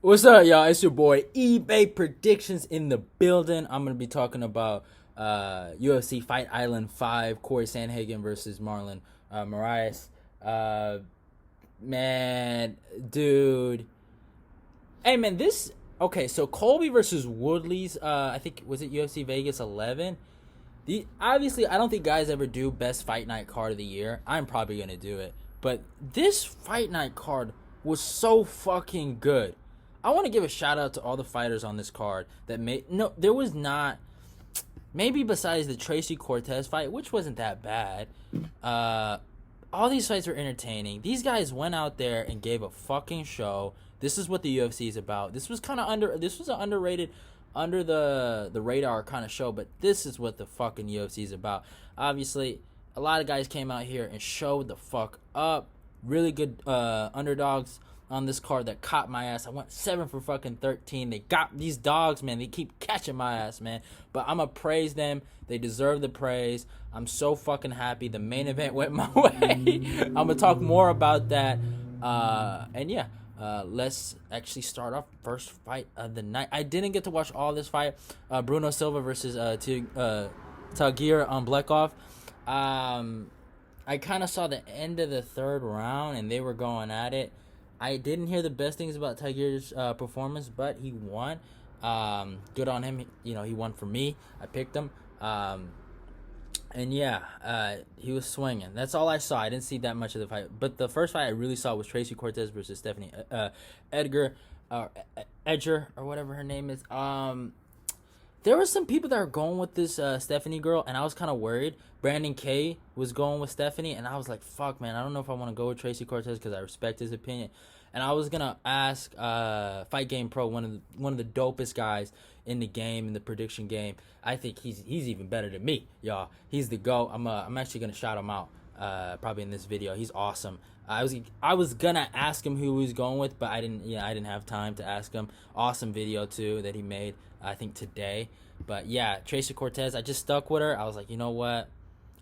What's up, y'all? It's your boy eBay Predictions in the building. I'm gonna be talking about UFC Fight Island 5, Corey Sandhagen versus Marlon Moraes. Uh, man, dude. Hey, man, this okay. So Colby versus Woodley's. I think was it UFC Vegas 11. Obviously, I don't think guys ever do best fight night card of the year. I'm probably gonna do it, but this fight night card was so fucking good. I want to give a shout out to all the fighters on this card that made. No, there was not. Maybe besides the Tracy Cortez fight, which wasn't that bad. Uh, all these fights were entertaining. These guys went out there and gave a fucking show. This is what the UFC is about. This was kind of under. This was an underrated, under the radar kind of show, but this is what the fucking UFC is about. Obviously, a lot of guys came out here and showed the fuck up. Really good underdogs on this card that caught my ass. I went 7 for fucking 13. They got these dogs, man. They keep catching my ass, man. But I'm going to praise them. They deserve the praise. I'm so fucking happy. The main event went my way. I'm going to talk more about that. And yeah, let's actually start off first fight of the night. I didn't get to watch all this fight. Bruno Silva versus Tagir Blekov. I kind of saw the end of the third round, and they were going at it. I didn't hear the best things about Tiger's performance, but he won. Good on him. He won for me. I picked him. And yeah, he was swinging. That's all I saw. I didn't see that much of the fight. But the first fight I really saw was Tracy Cortez versus Stephanie Edger, or whatever her name is. There were some people that were going with this Stephanie girl, and I was kind of worried. Brandon K was going with Stephanie, and I was like, fuck, man, I don't know if I want to go with Tracy Cortez because I respect his opinion. And I was going to ask Fight Game Pro, one of the dopest guys in the game, in the prediction game. I think he's even better than me, y'all. He's the GOAT. I'm actually going to shout him out probably in this video. He's awesome. I was gonna ask him who he was going with, but I didn't have time to ask him. Awesome video too that he made, I think today. But yeah, Tracy Cortez, I just stuck with her. I was like, you know what?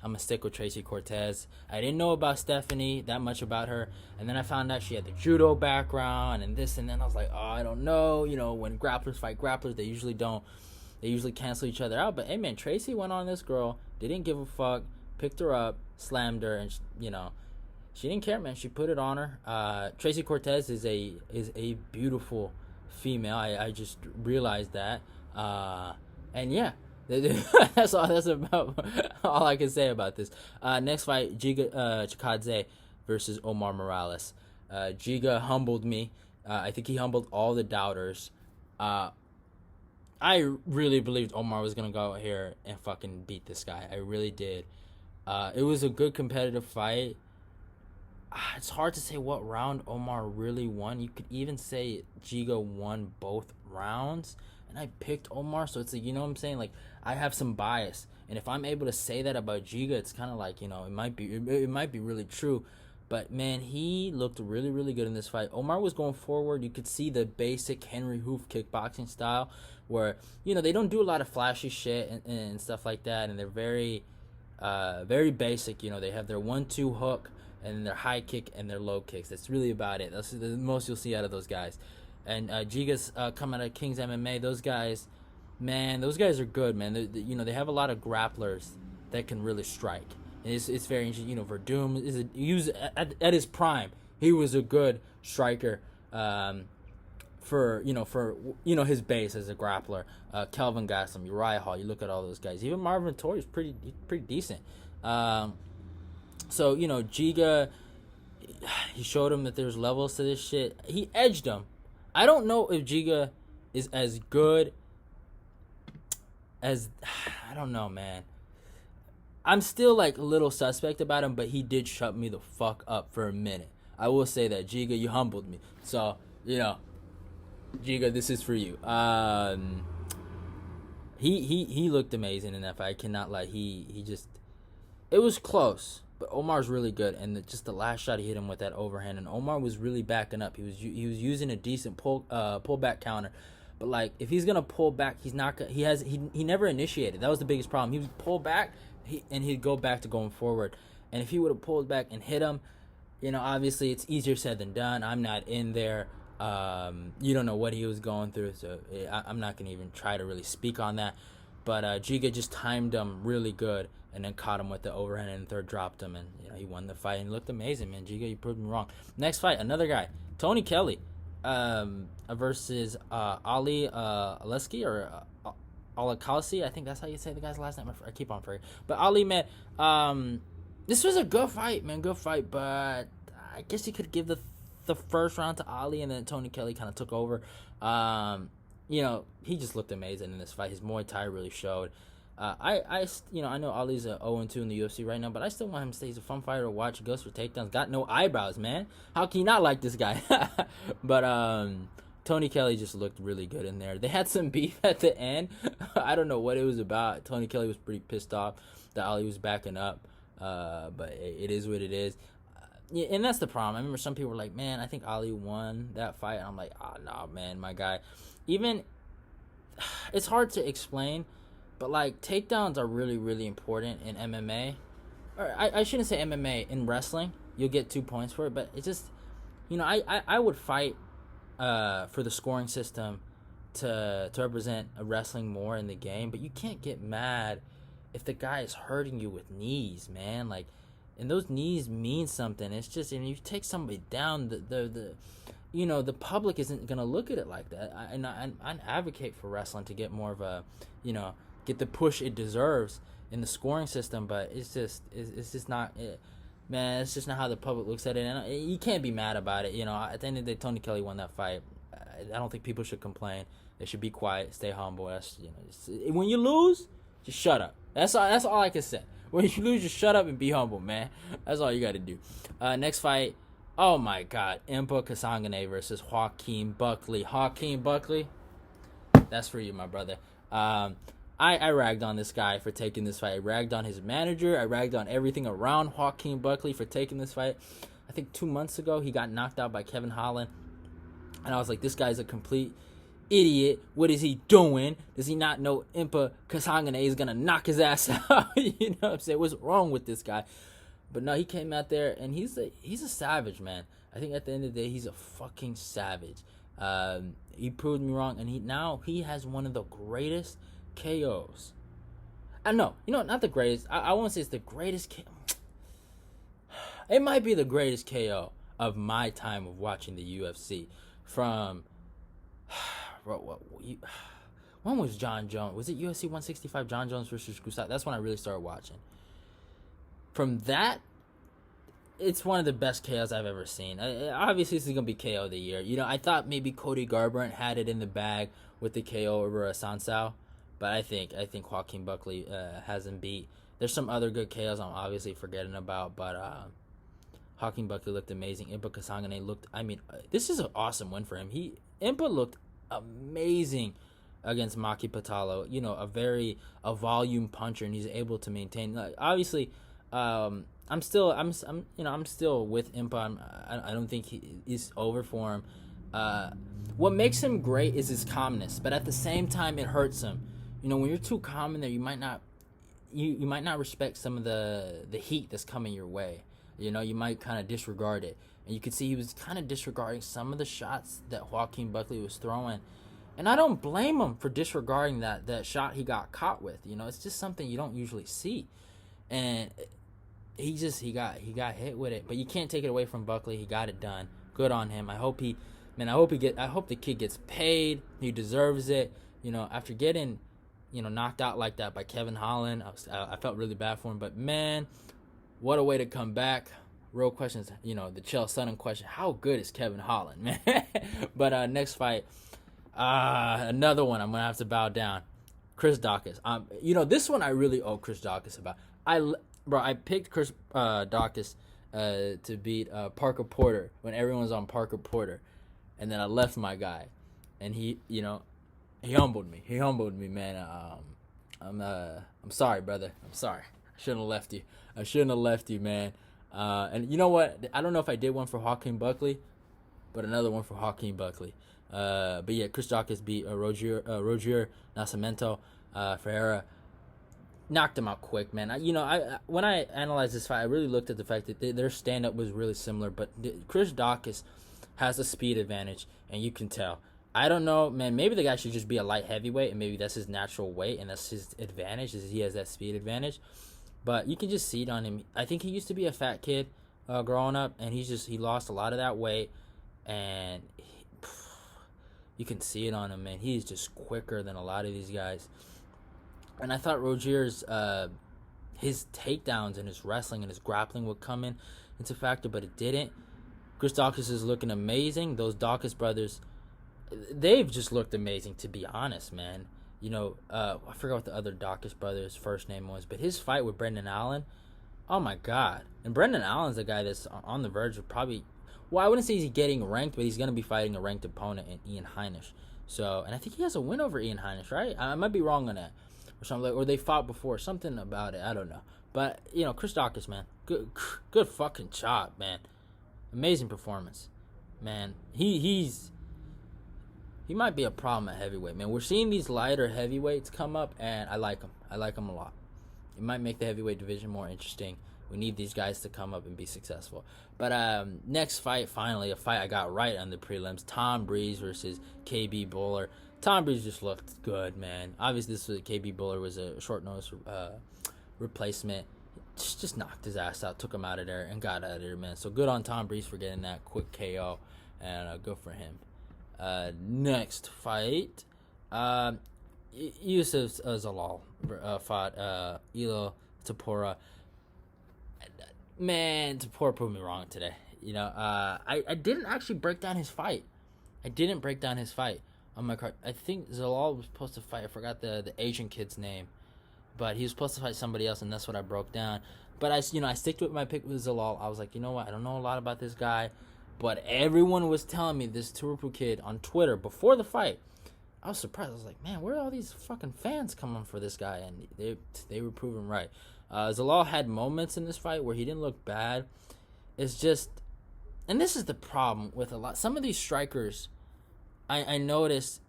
I'm gonna stick with Tracy Cortez. I didn't know about Stephanie, that much about her, and then I found out she had the judo background and this and then. I was like, oh, I don't know. When grapplers fight grapplers, they usually cancel each other out. But hey, man, Tracy went on this girl, didn't give a fuck, picked her up, slammed her, and she didn't care, man. She put it on her. Tracy Cortez is a beautiful female. I just realized that. And yeah, that's about all I can say about this. Next fight, Giga Chikadze versus Omar Morales. Giga humbled me. I think he humbled all the doubters. I really believed Omar was gonna go out here and fucking beat this guy. I really did. It was a good competitive fight. It's hard to say what round Omar really won. You could even say Giga won both rounds, and I picked Omar, so it's like, you know what I'm saying? Like, I have some bias, and if I'm able to say that about Giga, it's kind of like, it might be really true. But man, he looked really, really good in this fight. Omar was going forward. You could see the basic Henry Hoof kickboxing style, where they don't do a lot of flashy shit and stuff like that, and they're very, very basic. They have their 1-2 hook, and their high kick and their low kicks. That's really about it. That's the most you'll see out of those guys. And Giga's coming out of King's MMA. Those guys, man, those guys are good, man. They have a lot of grapplers that can really strike. And it's very interesting. Verdum is at his prime. He was a good striker for his base as a grappler. Kelvin Gastelum, Uriah Hall. You look at all those guys. Even Marvin Torres is pretty decent. So, Giga, he showed him that there's levels to this shit. He edged him. I don't know if Giga is as good as... I don't know, man. I'm still, like, a little suspect about him, but he did shut me the fuck up for a minute. I will say that. Giga, you humbled me. So, Giga, this is for you. He looked amazing in that fight. I cannot lie. He just... It was close. But Omar's really good, and just the last shot he hit him with that overhand, and Omar was really backing up. He was using a decent pullback counter, but like if he's gonna pull back, he's not. He never initiated. That was the biggest problem. He would pull back, and he'd go back to going forward. And if he would have pulled back and hit him, obviously it's easier said than done. I'm not in there. You don't know what he was going through, so I'm not gonna even try to really speak on that. But Giga just timed him really good, and then caught him with the overhand and third, dropped him, and he won the fight and looked amazing, man. Giga, you proved me wrong. Next fight, another guy, Tony Kelly, versus Ali Aleski or Alakasi. I think that's how you say the guy's last name. I keep on forgetting. But Ali, man, this was a good fight, man. Good fight, but I guess you could give the first round to Ali, and then Tony Kelly kind of took over. He just looked amazing in this fight. His Muay Thai really showed. I know Ali's a 0-2 in the UFC right now, but I still want him to stay. He's a fun fighter to watch. He goes for takedowns. Got no eyebrows, man. How can you not like this guy? But Tony Kelly just looked really good in there. They had some beef at the end. I don't know what it was about. Tony Kelly was pretty pissed off that Ali was backing up. But it is what it is. Yeah, and that's the problem. I remember some people were like, man, I think Ali won that fight. And I'm like, no, man, my guy. Even, it's hard to explain, but, like, takedowns are really, really important in MMA. Or I shouldn't say MMA. In wrestling, you'll get 2 points for it. But it's just, I would fight for the scoring system to represent wrestling more in the game. But you can't get mad if the guy is hurting you with knees, man. Like, and those knees mean something. It's just, and you take somebody down, the public isn't gonna look at it like that. I advocate for wrestling to get more of a, get the push it deserves in the scoring system. But it's just not, man. It's just not how the public looks at it, and you can't be mad about it. At the end of the day, Tony Kelly won that fight. I don't think people should complain. They should be quiet, stay humble. That's when you lose, just shut up. That's all I can say. When you lose, just shut up and be humble, man. That's all you got to do. Next fight, oh my God, Impa Kasangane versus Joaquin Buckley. Joaquin Buckley, that's for you, my brother. I ragged on this guy for taking this fight. I ragged on his manager. I ragged on everything around Joaquin Buckley for taking this fight. I think 2 months ago, he got knocked out by Kevin Holland. And I was like, this guy's a complete idiot. What is he doing? Does he not know Impa Kasangane is going to knock his ass out? You know what I'm saying? What's wrong with this guy? But no, he came out there, and he's a savage, man. I think at the end of the day, he's a fucking savage. He proved me wrong, and he has one of the greatest KOs. No, not the greatest. I won't say it's the greatest KO. It might be the greatest KO of my time of watching the UFC. From when was John Jones? Was it UFC 165? John Jones versus Gustavo? That's when I really started watching. From that, it's one of the best KOs I've ever seen. Obviously, this is gonna be KO of the year. I thought maybe Cody Garbrandt had it in the bag with the KO over Sansao, but I think Joaquin Buckley has him beat. There's some other good KOs I'm obviously forgetting about, but Joaquin Buckley looked amazing. Impa Kasangane looked. I mean, this is an awesome win for him. Impa looked amazing against Maki Pitalo. A volume puncher, and he's able to maintain. Obviously, I'm still with Impa. I don't think he's over for him. What makes him great is his calmness, but at the same time, it hurts him. When you're too calm in there, you might not respect some of the heat that's coming your way. You might kind of disregard it. And you could see he was kind of disregarding some of the shots that Joaquin Buckley was throwing. And I don't blame him for disregarding that shot he got caught with. It's just something you don't usually see. And he got hit with it. But you can't take it away from Buckley. He got it done. Good on him. I hope the kid gets paid. He deserves it. After getting, knocked out like that by Kevin Holland, I felt really bad for him. But man, what a way to come back. Real questions, the Chael Sonnen question. How good is Kevin Holland, man? But next fight, another one I'm going to have to bow down. Chris Daukaus. This one I really owe Chris Daukaus about. I picked Chris Daukaus to beat Parker Porter when everyone was on Parker Porter. And then I left my guy. And he humbled me. He humbled me, man. I'm sorry, brother. I'm sorry. I shouldn't have left you, man. And you know what? I don't know if I did one for Joaquin Buckley, but another one for Joaquin Buckley. But yeah, Chris Daukaus beat Roger Nascimento. Ferreira knocked him out quick, man. When I analyzed this fight, I really looked at the fact that their stand-up was really similar. But Chris Daukaus has a speed advantage, and you can tell. I don't know, man. Maybe the guy should just be a light heavyweight, and maybe that's his natural weight, and that's his advantage, is he has that speed advantage. But you can just see it on him. I think he used to be a fat kid growing up, and he lost a lot of that weight, and you can see it on him, man. He's just quicker than a lot of these guys. And I thought Rozier's his takedowns and his wrestling and his grappling would come into factor, but it didn't. Chris Daukaus is looking amazing. Those Daukaus brothers, they've just looked amazing, to be honest, man. You know, I forgot what the other Daukaus brothers' first name was, but his fight with Brendan Allen, oh my God. And Brendan Allen's a guy that's on the verge of probably, well, I wouldn't say he's getting ranked, but he's going to be fighting a ranked opponent in Ian Heinisch. So, and I think he has a win over Ian Heinisch, right? I might be wrong on that. Or something, or they fought before, something about it, I don't know. But, you know, Chris Daukaus, man, good fucking job, man. Amazing performance. Man, he might be a problem at heavyweight, man. We're seeing these lighter heavyweights come up, and I like them. I like them a lot. It might make the heavyweight division more interesting. We need these guys to come up and be successful. But next fight, finally, a fight I got right on the prelims. Tom Breeze versus KB Bowler. Tom Breeze just looked good, man. Obviously, this was KB Bowler was a short notice replacement. Just knocked his ass out, took him out of there, and got out of there, man. So good on Tom Breeze for getting that quick KO, and good for him. Next fight, Yusuf Zalal fought Ilo Tapora. Man, Tapora proved me wrong today. You know, I didn't actually break down his fight. On my card. I think Zalal was supposed to fight. I forgot the Asian kid's name, but he was supposed to fight somebody else, and that's what I broke down. But I sticked with my pick with Zalal. I was like, you know what? I don't know a lot about this guy, but everyone was telling me this Turupu kid on Twitter before the fight. I was surprised. I was like, man, where are all these fucking fans coming for this guy? And they were proven right. Zalal had moments in this fight where he didn't look bad. It's just, and this is the problem with a lot. Some of these strikers, I noticed,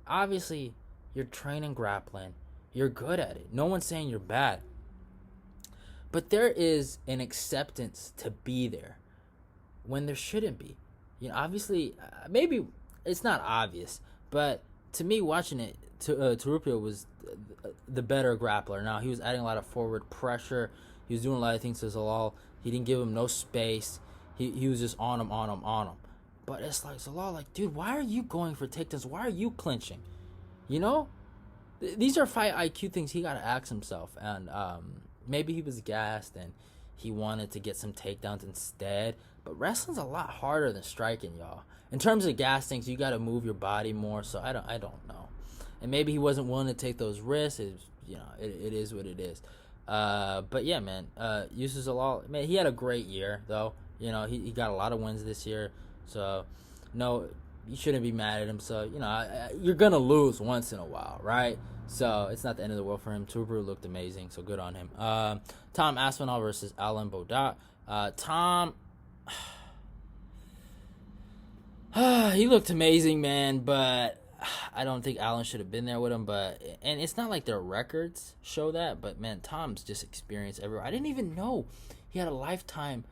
obviously, you're training grappling. You're good at it. No one's saying you're bad. But there is an acceptance to be there when there shouldn't be. You know, obviously, maybe it's not obvious, but to me, watching it, Tarupio was the better grappler. Now, he was adding a lot of forward pressure. He was doing a lot of things to Zalal. He didn't give him no space. He was just on him. But it's like, Zalal, like, dude, why are you going for takedowns? Why are you clinching? You know? These are fight IQ things he got to ask himself. And maybe he was gassed and he wanted to get some takedowns instead. But wrestling's a lot harder than striking, y'all. In terms of gas things, you got to move your body more. So I don't know. And maybe he wasn't willing to take those risks. It is what it is. But yeah, man. Yusuf Zalal, man, he had a great year, though. You know, he got a lot of wins this year. So, no, you shouldn't be mad at him. So, you know, you're going to lose once in a while, right? So, it's not the end of the world for him. Turbru looked amazing, so good on him. Tom Aspinall versus Alan Bodat. Tom, he looked amazing, man, but I don't think Alan should have been there with him. And it's not like their records show that, but, man, Tom's just experienced everywhere. I didn't even know he had a lifetime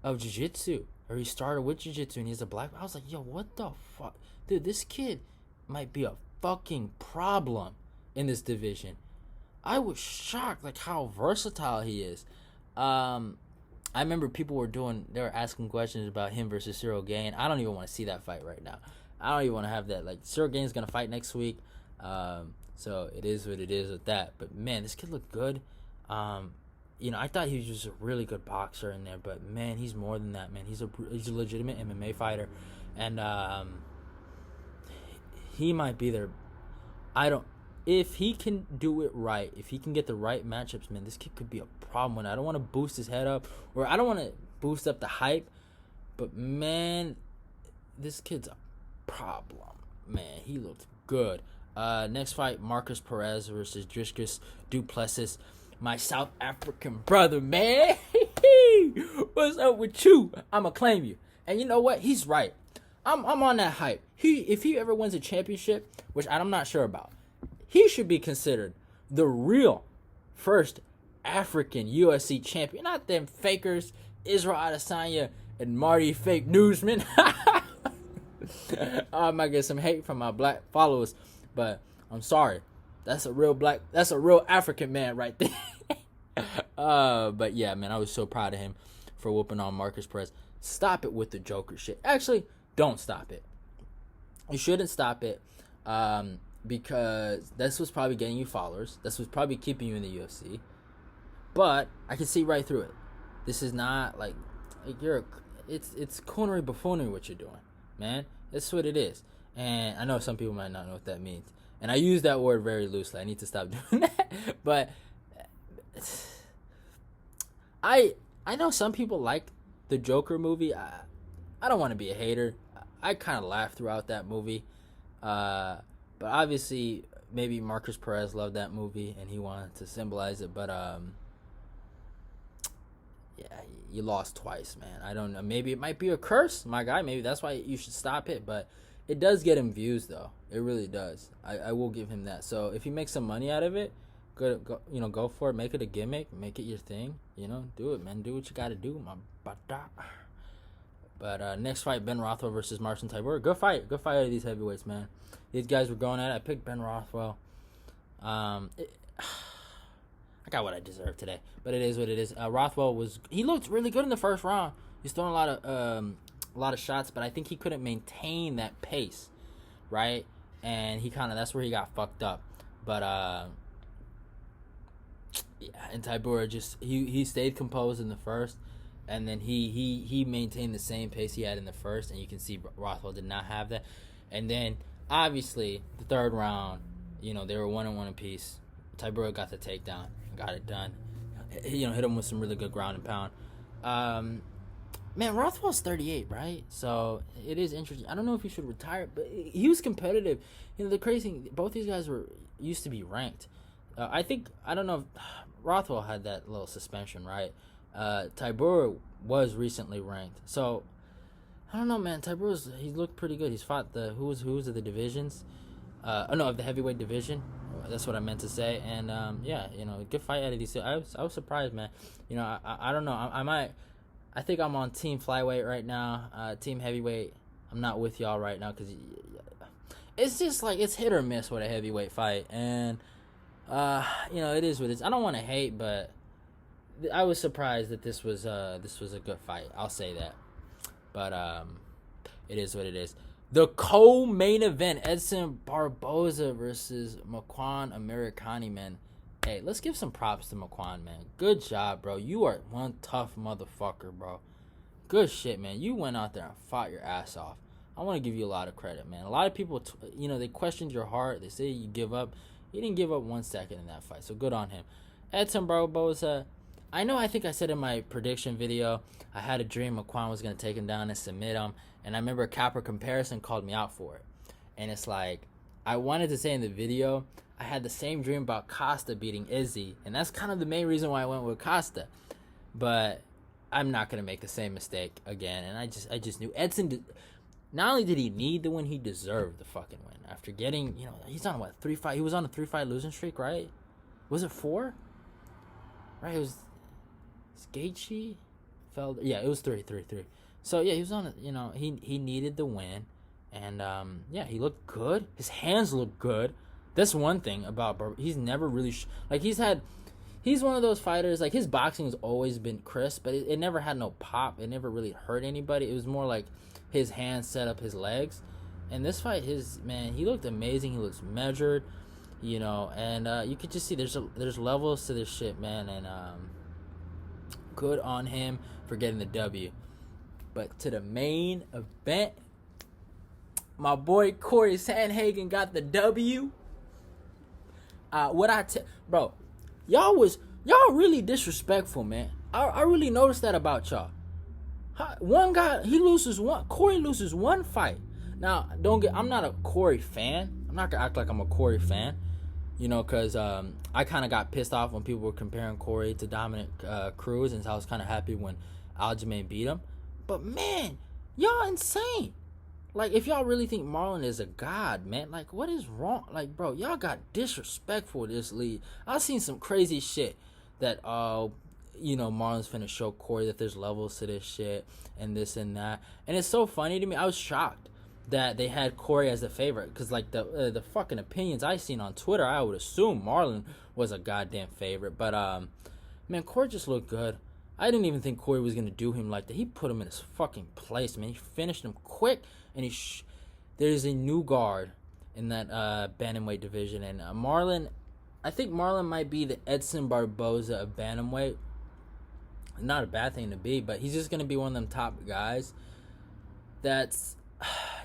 of jiu-jitsu. Or he started with jiu-jitsu and he's a black. I was like, yo, what the fuck? Dude, this kid might be a fucking problem in this division. I was shocked, like, how versatile he is. I remember people they were asking questions about him versus Cyril Gane. I don't even want to see that fight right now. I don't even want to have that. Like, Cyril Gane's going to fight next week. So it is what it is with that. But, man, this kid looked good. You know, I thought he was just a really good boxer in there, but man, he's more than that, man. He's a legitimate MMA fighter, and he might be there. If he can do it right, if he can get the right matchups, man, this kid could be a problem. I don't want to boost his head up, or I don't want to boost up the hype, but man, this kid's a problem. Man, he looked good. Next fight, Marcus Perez versus Dricus du Plessis. My South African brother, man. What's up with you? I'ma claim you. And you know what? He's right. I'm on that hype. If he ever wins a championship, which I'm not sure about, he should be considered the real first African UFC champion. Not them fakers, Israel Adesanya and Marty Fake Newsman. I might get some hate from my black followers, but I'm sorry. That's a real African man right there. But yeah, man, I was so proud of him for whooping on Marcus Perez. Stop it with the Joker shit. Actually, don't stop it. You shouldn't stop it, because this was probably getting you followers. This was probably keeping you in the UFC. But I can see right through it. This is not like it's coonery buffoonery what you're doing, man. That's what it is. And I know some people might not know what that means. And I use that word very loosely. I need to stop doing that. But I know some people like the Joker movie. I don't want to be a hater. I kind of laughed throughout that movie. But obviously, maybe Marcus Perez loved that movie and he wanted to symbolize it. But yeah, you lost twice, man. I don't know. Maybe it might be a curse, my guy. Maybe that's why you should stop it. But it does get him views, though. It really does. I will give him that. So if he makes some money out of it, go for it. Make it a gimmick. Make it your thing. Do it, man. Do what you got to do, my bata. But next fight, Ben Rothwell versus Marcin Tybura. Good fight out of these heavyweights, man. These guys were going at it. I picked Ben Rothwell. I got what I deserved today, but it is what it is. Rothwell he looked really good in the first round. He's throwing a lot of shots, but I think he couldn't maintain that pace, right? And that's where he got fucked up. But yeah, and Tybura he stayed composed in the first, and then he maintained the same pace he had in the first, and you can see Rothwell did not have that. And then obviously the third round, they were 1-1 apiece. Tybura got the takedown, got it done. Hit him with some really good ground and pound. Man, Rothwell's 38, right? So it is interesting. I don't know if he should retire, but he was competitive. The crazy thing, both these guys used to be ranked. I don't know if Rothwell had that little suspension, right? Tybura was recently ranked. So I don't know, man. He looked pretty good. He's fought who's of the divisions. Of the heavyweight division. That's what I meant to say. And good fight out of these two. I was surprised, man. I don't know. I think I'm on team flyweight right now. Team heavyweight, I'm not with y'all right now because it's just like it's hit or miss with a heavyweight fight. And it is what it is. I don't want to hate, but I was surprised that this was a good fight. I'll say that. But it is what it is. The co-main event, Edson Barboza versus Mackenzie Americani, man. Hey, let's give some props to Mackenzie, man. Good job, bro. You are one tough motherfucker, bro. Good shit, man. You went out there and fought your ass off. I want to give you a lot of credit, man. A lot of people, they questioned your heart. They say you give up. You didn't give up 1 second in that fight, so good on him. Edson Barboza, I think I said in my prediction video, I had a dream Mackenzie was going to take him down and submit him. And I remember Capper Comparison called me out for it. And it's like, I wanted to say in the video, I had the same dream about Costa beating Izzy. And that's kind of the main reason why I went with Costa. But I'm not going to make the same mistake again. And I just knew Edson, not only did he need the win, he deserved the fucking win. After getting, he's on what, 3-5? He was on a 3-5 losing streak, right? Was it 4? Right, it was Gaethje? Yeah, it was 3. So yeah, he was on it. He needed the win, and he looked good. His hands looked good. That's one thing about he's never really he's one of those fighters, like his boxing has always been crisp, but it never had no pop. It never really hurt anybody. It was more like his hands set up his legs. And this fight, he looked amazing. He looks measured, and you could just see there's levels to this shit, man, and good on him for getting the W. But to the main event, my boy Corey Sandhagen got the W. Bro, y'all really disrespectful, man. I really noticed that about y'all. One guy, Corey loses one fight. Now, I'm not a Corey fan. I'm not gonna act like I'm a Corey fan, because I kind of got pissed off when people were comparing Corey to Dominic Cruz, and so I was kind of happy when Aljamain beat him. But man, y'all insane. Like, if y'all really think Marlon is a god, man, like, what is wrong? Like, bro, y'all got disrespectful this league. I've seen some crazy shit that, Marlon's finna show Corey that there's levels to this shit and this and that. And it's so funny to me. I was shocked. that they had Corey as the favorite, because like the fucking opinions I seen on Twitter, I would assume Marlon was a goddamn favorite. But man, Corey just looked good. I didn't even think Corey was gonna do him like that. He put him in his fucking place, man. He finished him quick, and there's a new guard in that bantamweight division, and Marlon. I think Marlon might be the Edson Barboza of bantamweight. Not a bad thing to be, but he's just gonna be one of them top guys.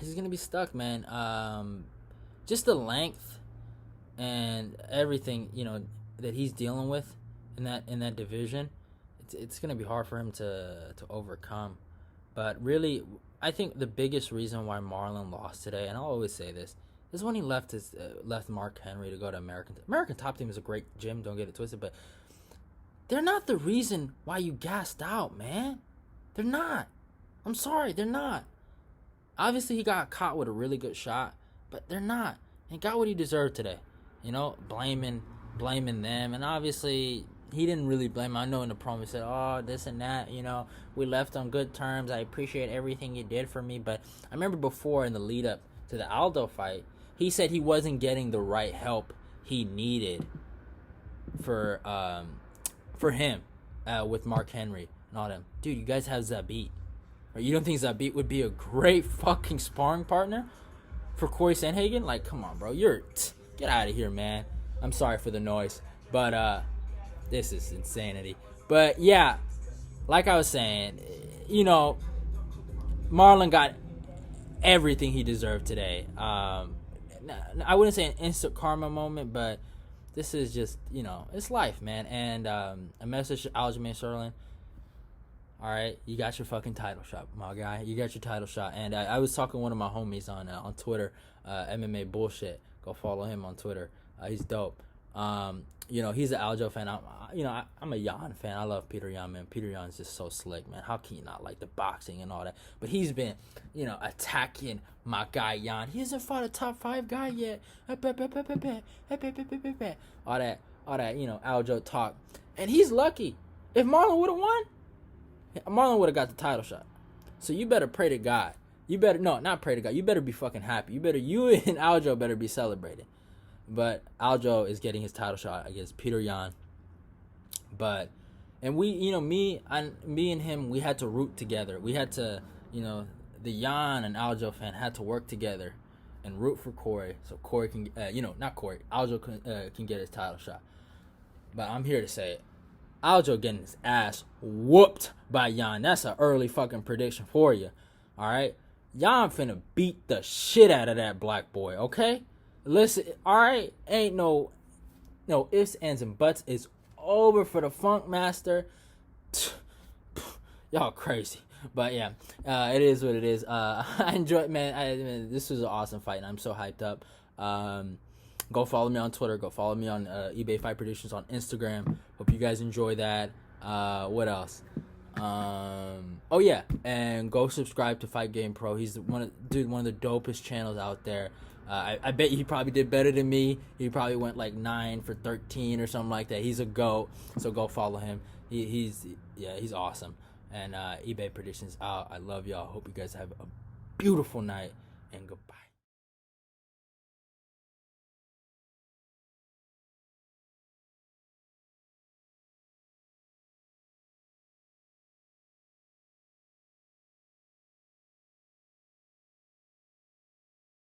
He's gonna be stuck, man. Just the length and everything, that he's dealing with in that division. It's gonna be hard for him to overcome. But really, I think the biggest reason why Marlon lost today, and I'll always say this, is when he left Mark Henry to go to American. American Top Team is a great gym. Don't get it twisted, but they're not the reason why you gassed out, man. They're not. I'm sorry, they're not. Obviously, he got caught with a really good shot, but they're not. He got what he deserved today. Blaming them, and obviously he didn't really blame him. I know in the promo he said, "Oh, this and that. We left on good terms. I appreciate everything you did for me." But I remember before in the lead up to the Aldo fight, he said he wasn't getting the right help he needed for him with Mark Henry and all them. Dude, you guys have Zabit. Or you don't think Zabit would be a great fucking sparring partner for Corey Sandhagen? Like, come on, bro. Get out of here, man. I'm sorry for the noise, but this is insanity. But yeah, like I was saying, Marlon got everything he deserved today. I wouldn't say an instant karma moment, but this is just, it's life, man. And a message to Aljamain Sterling. All right, you got your fucking title shot, my guy. You got your title shot. And I was talking to one of my homies on Twitter, MMA Bullshit. Go follow him on Twitter. He's dope. He's an Aljo fan. I'm a Yan fan. I love Peter Yan, man. Peter Yan's just so slick, man. How can you not like the boxing and all that? But he's been, attacking my guy Yan. He hasn't fought a top 5 guy yet. All that, Aljo talk. And he's lucky. If Marlon would have won, Marlon would have got the title shot. So you better pray to God. Not pray to God. You better be fucking happy. You and Aljo better be celebrating. But Aljo is getting his title shot against Peter Yan. And we, me and him, we had to root together. We had to, the Yan and Aljo fan had to work together and root for Corey, so Corey can, not Corey, Aljo can get his title shot. But I'm here to say it. Aljo getting his ass whooped by Yan. That's an early fucking prediction for you. All right? Yan finna beat the shit out of that black boy, okay? Listen, all right? Ain't no ifs, ands, and buts. It's over for the Funk Master. Y'all crazy. But yeah, it is what it is. I enjoyed, man. This was an awesome fight, and I'm so hyped up. Go follow me on Twitter. Go follow me on eBay Fight Predictions on Instagram. Hope you guys enjoy that. What else? Oh yeah, and go subscribe to Fight Game Pro. He's one of the dopest channels out there. I bet he probably did better than me. He probably went like 9 for 13 or something like that. He's a GOAT, so go follow him. He's awesome. And eBay Predictions out. I love y'all. Hope you guys have a beautiful night, and goodbye.